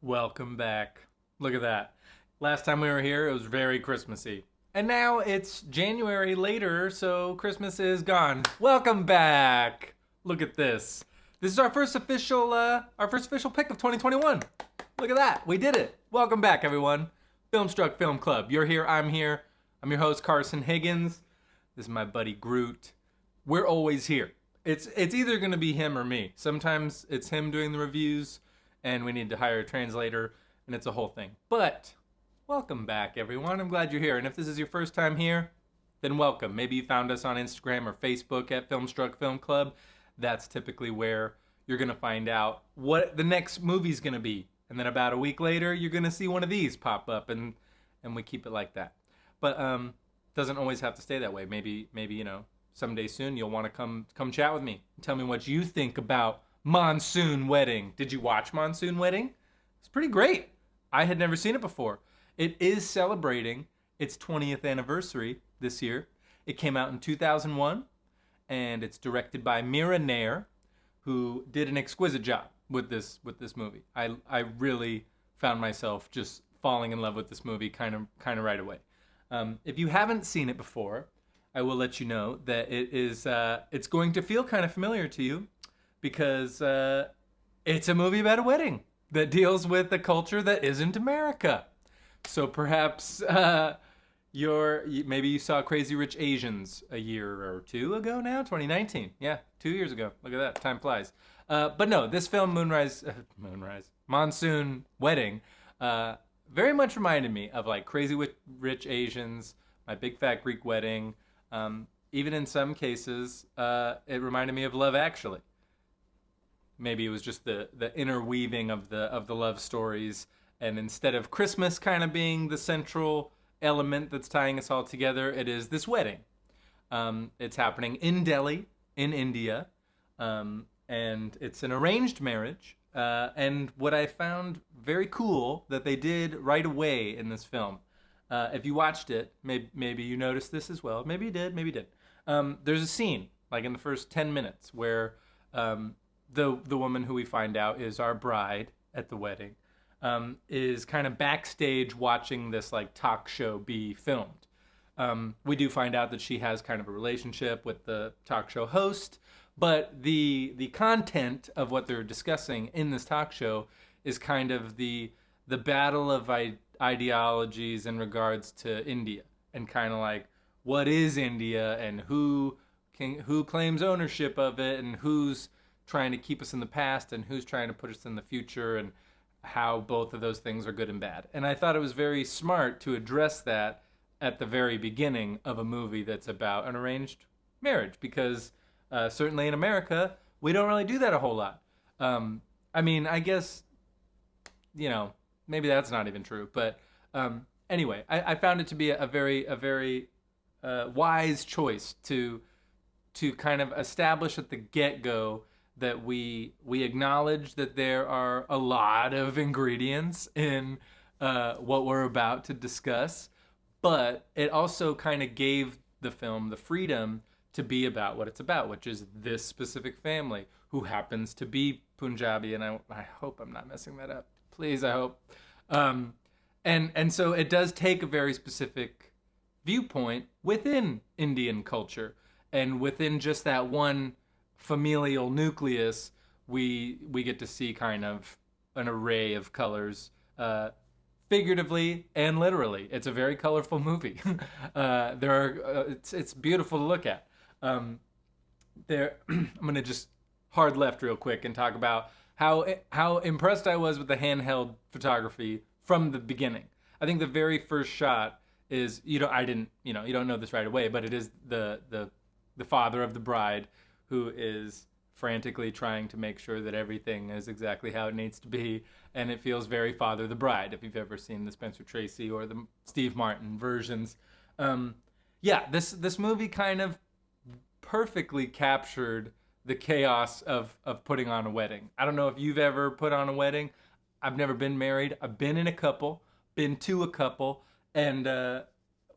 Welcome back. Look at that. Last time we were here, it was very Christmassy. And now it's January later, so Christmas is gone. Welcome back. Look at this. This is our first official pick of 2021. Look at that. We did it. Welcome back, everyone. Filmstruck Film Club. You're here, I'm here. I'm your host, Carson Higgins. This is my buddy Groot. We're always here. It's either going to be him or me. Sometimes it's him doing the reviews, and we need to hire a translator, and it's a whole thing. But welcome back, everyone. I'm glad you're here. And if this is your first time here, then welcome. Maybe you found us on Instagram or Facebook at Filmstruck Film Club. That's typically where you're going to find out what the next movie's going to be. And then about a week later, you're going to see one of these pop up, and we keep it like that. But doesn't always have to stay that way. Maybe someday soon you'll want to come chat with me and tell me what you think about Monsoon Wedding. Did you watch Monsoon Wedding? It's pretty great. I had never seen it before. It is celebrating its 20th anniversary this year. It came out in 2001, and it's directed by Mira Nair, who did an exquisite job with this movie. I really found myself just falling in love with this movie kind of right away. If you haven't seen it before, I will let you know that it's going to feel kind of familiar to you because it's a movie about a wedding that deals with a culture that isn't America. So perhaps maybe you saw Crazy Rich Asians a year or two ago now, 2019. Yeah, 2 years ago. Look at that, time flies. But no, this film, Monsoon Wedding, very much reminded me of like Crazy Rich Asians, My Big Fat Greek Wedding. Even in some cases, it reminded me of Love Actually. Maybe it was just the interweaving of the love stories, and instead of Christmas kind of being the central element that's tying us all together, it is this wedding. It's happening in Delhi, in India, and it's an arranged marriage. And what I found very cool that they did right away in this film, if you watched it, maybe you noticed this as well. Maybe you did, maybe you did. There's a scene, like in the first 10 minutes, where the woman who we find out is our bride at the wedding, is kind of backstage watching this like talk show be filmed. We do find out that she has kind of a relationship with the talk show host, but the content of what they're discussing in this talk show is kind of the battle of ideologies in regards to India, and kind of like what is India and who claims ownership of it, and who's trying to keep us in the past and who's trying to put us in the future, and how both of those things are good and bad. And I thought it was very smart to address that at the very beginning of a movie that's about an arranged marriage, because certainly in America, we don't really do that a whole lot. I mean, I guess, maybe that's not even true. But anyway, I found it to be a very wise choice to kind of establish at the get-go that we acknowledge that there are a lot of ingredients in what we're about to discuss, but it also kind of gave the film the freedom to be about what it's about, which is this specific family who happens to be Punjabi, and I hope I'm not messing that up. Please, I hope. And so it does take a very specific viewpoint within Indian culture, and within just that one familial nucleus, we get to see kind of an array of colors, figurativally and literally. It's a very colorful movie. It's beautiful to look at. I'm gonna just hard left real quick and talk about how impressed I was with the handheld photography from the beginning. I think the very first shot is, you don't know this right away, but it is the father of the bride who is frantically trying to make sure that everything is exactly how it needs to be, and it feels very Father the Bride, if you've ever seen the Spencer Tracy or the Steve Martin versions. This movie kind of perfectly captured the chaos of putting on a wedding. I don't know if you've ever put on a wedding. I've never been married. I've been in a couple, been to a couple, and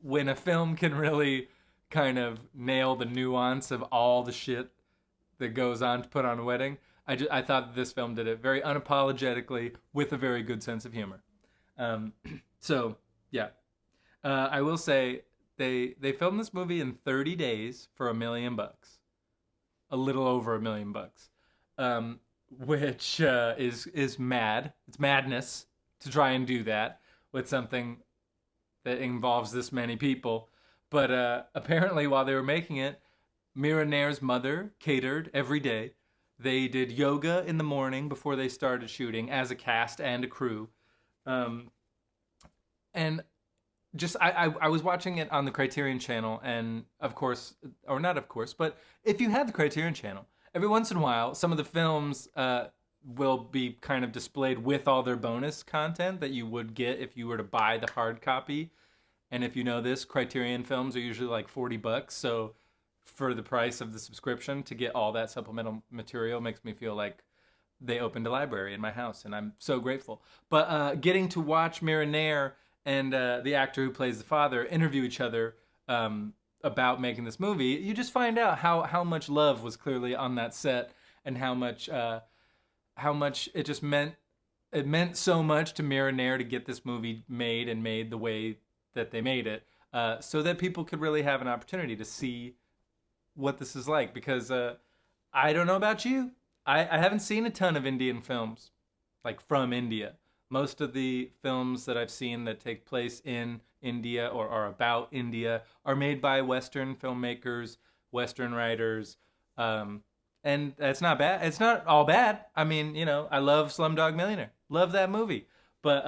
when a film can really kind of nail the nuance of all the shit that goes on to put on a wedding, I thought this film did it very unapologetically with a very good sense of humor. Um, so yeah, I will say they filmed this movie in 30 days for $1 million, a little over $1 million, which is mad. It's madness to try and do that with something that involves this many people. But apparently, while they were making it, Mira Nair's mother catered every day. They did yoga in the morning before they started shooting as a cast and a crew. Um, and just I was watching it on the Criterion channel, and of course, or not of course, but if you have the Criterion channel, every once in a while, some of the films will be kind of displayed with all their bonus content that you would get if you were to buy the hard copy. And if you know this, Criterion films are usually like $40. So for the price of the subscription to get all that supplemental material makes me feel like they opened a library in my house, and I'm so grateful. But getting to watch Mira Nair and the actor who plays the father interview each other about making this movie, you just find out how much love was clearly on that set, and how much it just meant. It meant so much to Mira Nair to get this movie made, and made the way that they made it, so that people could really have an opportunity to see what this is like. Because I don't know about you, I haven't seen a ton of Indian films, like from India. Most of the films that I've seen that take place in India or are about India are made by Western filmmakers, Western writers, and that's not bad. It's not all bad. I mean, I love Slumdog Millionaire, love that movie, but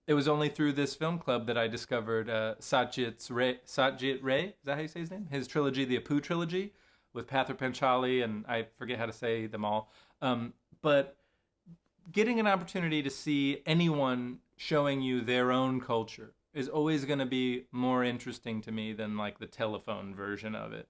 it was only through this film club that I discovered Satyajit Ray. Is that how you say his name? His trilogy, the Appoo Trilogy, with Pather Panchali, and I forget how to say them all. But getting an opportunity to see anyone showing you their own culture is always going to be more interesting to me than like the telephone version of it.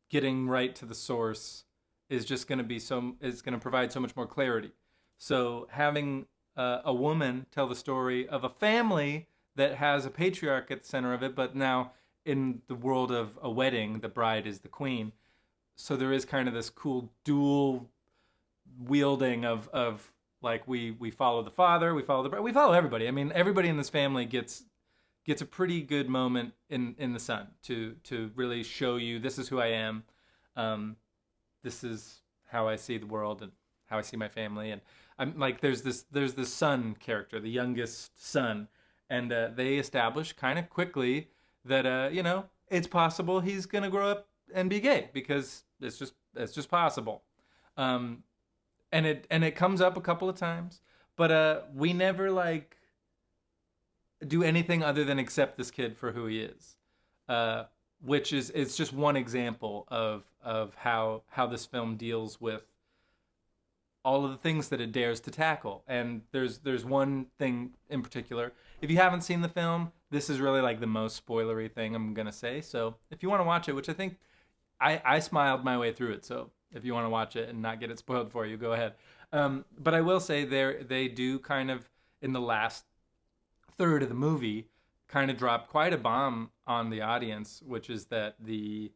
Getting right to the source is just going to is going to provide so much more clarity. So having a woman tell the story of a family that has a patriarch at the center of it, but now in the world of a wedding, the bride is the queen. So there is kind of this cool dual wielding of like we follow the father, we follow the bride, we follow everybody. I mean, everybody in this family gets a pretty good moment in the sun to really show you, this is who I am, this is how I see the world and how I see my family. And I'm like, there's this son character, the youngest son, and they establish kind of quickly that it's possible he's gonna grow up and be gay, because it's just possible. And it comes up a couple of times, but we never like do anything other than accept this kid for who he is, which is, it's just one example of how this film deals with all of the things that it dares to tackle. And there's one thing in particular. If you haven't seen the film, this is really like the most spoilery thing I'm gonna say. So if you want to watch it, which I think I smiled my way through it, so if you want to watch it and not get it spoiled for you, go ahead. But I will say they do kind of, in the last third of the movie, kind of drop quite a bomb on the audience, which is that the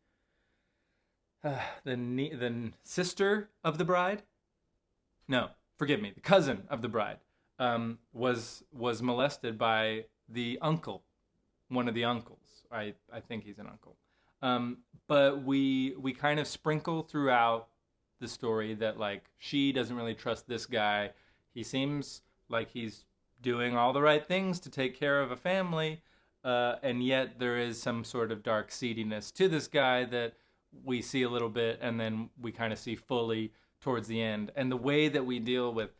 sister of the bride, no, forgive me, the cousin of the bride, was molested by the uncle, one of the uncles. I think he's an uncle. But we kind of sprinkle throughout the story that like she doesn't really trust this guy. He seems like he's doing all the right things to take care of a family, and yet there is some sort of dark seediness to this guy that we see a little bit, and then we kind of see fully towards the end. And the way that we deal with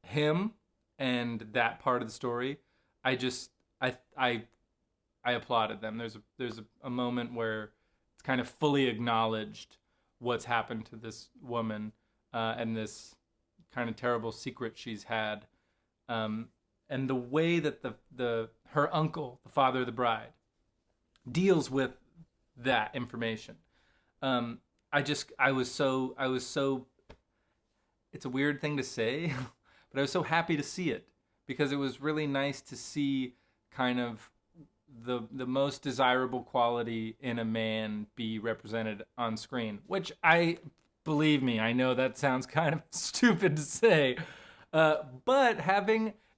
him and that part of the story, I applauded them. There's a moment where it's kind of fully acknowledged what's happened to this woman, and this kind of terrible secret she's had, and the way that her uncle, the father of the bride, deals with that information. I was so. It's a weird thing to say, but I was so happy to see it, because it was really nice to see kind of the most desirable quality in a man be represented on screen, which I Believe me, I know that sounds kind of stupid to say, but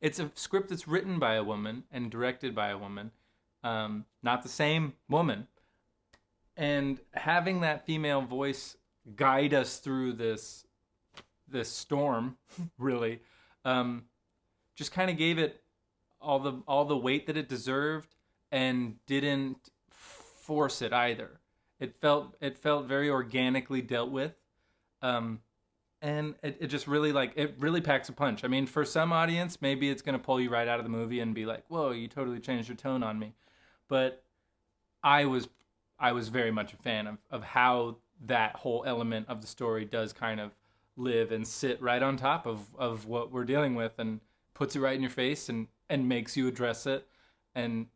it's a script that's written by a woman and directed by a woman, not the same woman, and having that female voice guide us through this storm, really, just kind of gave it all the weight that it deserved and didn't force it either. It felt very organically dealt with, and it just really it really packs a punch. I mean, for some audience, maybe it's gonna pull you right out of the movie and be like, "Whoa, you totally changed your tone on me," but I was very much a fan of how that whole element of the story does kind of live and sit right on top of what we're dealing with and puts it right in your face and makes you address it and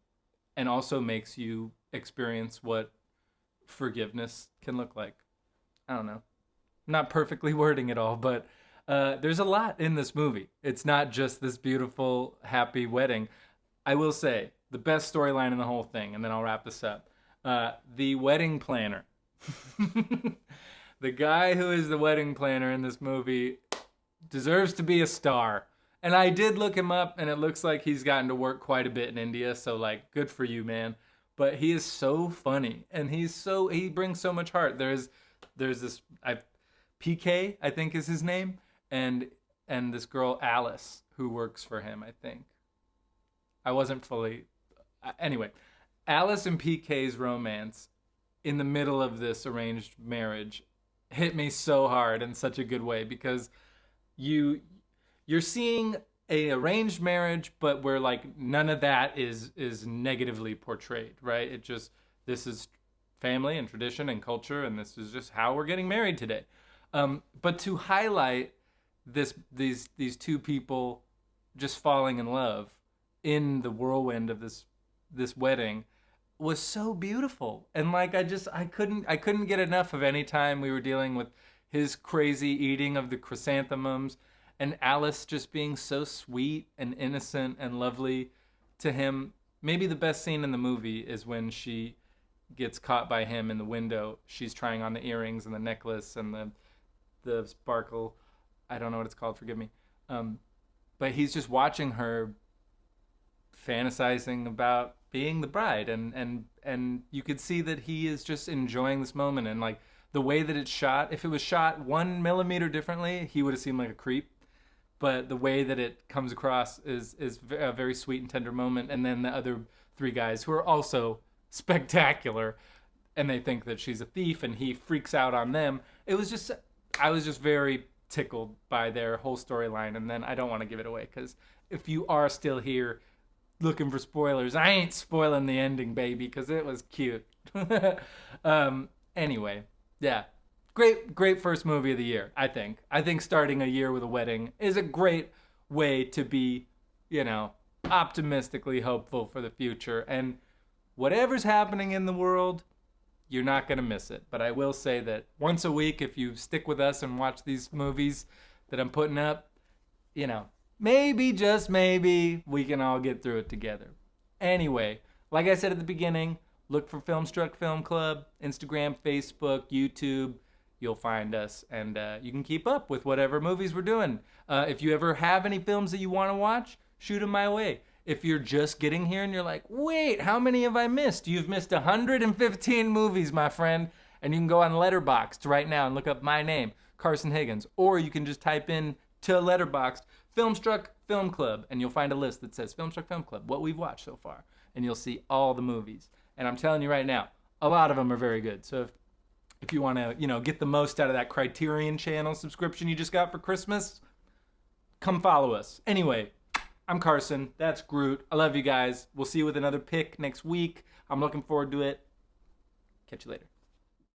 also makes you experience what forgiveness can look like. I don't know. I'm not perfectly wording it all, but there's a lot in this movie. It's not just this beautiful, happy wedding. I will say, the best storyline in the whole thing, and then I'll wrap this up. The wedding planner. The guy who is the wedding planner in this movie deserves to be a star. And I did look him up, and it looks like he's gotten to work quite a bit in India, so good for you, man. But he is so funny, and he brings so much heart. There's this PK, I think is his name, and this girl Alice who works for him, I think. I wasn't fully anyway. Alice and PK's romance in the middle of this arranged marriage hit me so hard in such a good way, because you're seeing a arranged marriage, but where none of that is negatively portrayed, right? This is family and tradition and culture, and this is just how we're getting married today. But to highlight these two people just falling in love in the whirlwind of this wedding was so beautiful. And I couldn't get enough of any time we were dealing with his crazy eating of the chrysanthemums and Alice just being so sweet and innocent and lovely to him. Maybe the best scene in the movie is when she gets caught by him in the window. She's trying on the earrings and the necklace and the sparkle. I don't know what it's called, forgive me. But he's just watching her fantasizing about being the bride, and you could see that he is just enjoying this moment, and the way that it's shot, if it was shot 1 millimeter differently, he would have seemed like a creep. But the way that it comes across is a very sweet and tender moment. And then the other three guys who are also spectacular, and they think that she's a thief, and he freaks out on them. I was just very tickled by their whole storyline. And then I don't want to give it away, because if you are still here looking for spoilers, I ain't spoiling the ending, baby, because it was cute. Anyway, yeah. Great first movie of the year, I think. I think starting a year with a wedding is a great way to be, optimistically hopeful for the future. And whatever's happening in the world, you're not going to miss it. But I will say that once a week, if you stick with us and watch these movies that I'm putting up, maybe, just maybe, we can all get through it together. Anyway, like I said at the beginning, look for Filmstruck Film Club, Instagram, Facebook, YouTube. You'll find us, and you can keep up with whatever movies we're doing. If you ever have any films that you want to watch, shoot them my way. If you're just getting here and you're like, wait, how many have I missed? You've missed 115 movies, my friend. And you can go on Letterboxd right now and look up my name, Carson Higgins. Or you can just type in to Letterboxd, Filmstruck Film Club, and you'll find a list that says Filmstruck Film Club, what we've watched so far. And you'll see all the movies. And I'm telling you right now, a lot of them are very good. So if you want to, get the most out of that Criterion Channel subscription you just got for Christmas, come follow us. Anyway, I'm Carson. That's Groot. I love you guys. We'll see you with another pick next week. I'm looking forward to it. Catch you later.